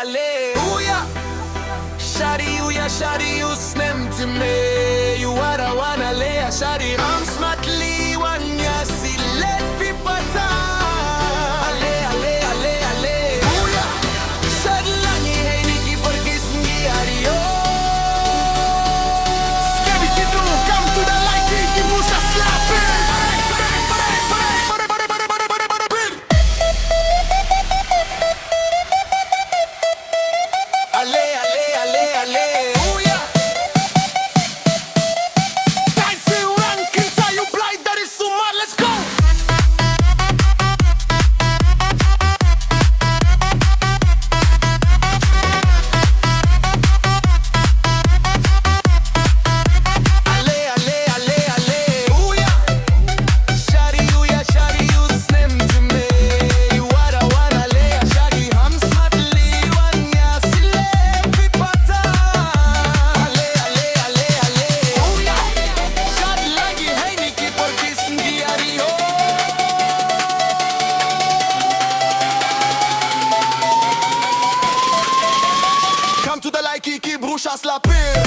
ale. Uja, shadi, you snem thymme. You are one ale, shadi. I'm smartly one, yes, let me pata. Ale. Uja, shad langi, hey, Niki, porque sngi ario. Scary kiddo, come to the light, Niki, Musa slapping. Ale. Uja. Dancing rankings, are you blind? That is so mad, let's go. Ale. Uja. Shadi, you snem thymme. You are the one, ale. Shadi, I'm smartly one, yeah, silepi pata. Ale. Uja. Shad lagi, hey, Niki, porque sngi ario. Come to the like, Kiki, bruxas la pire.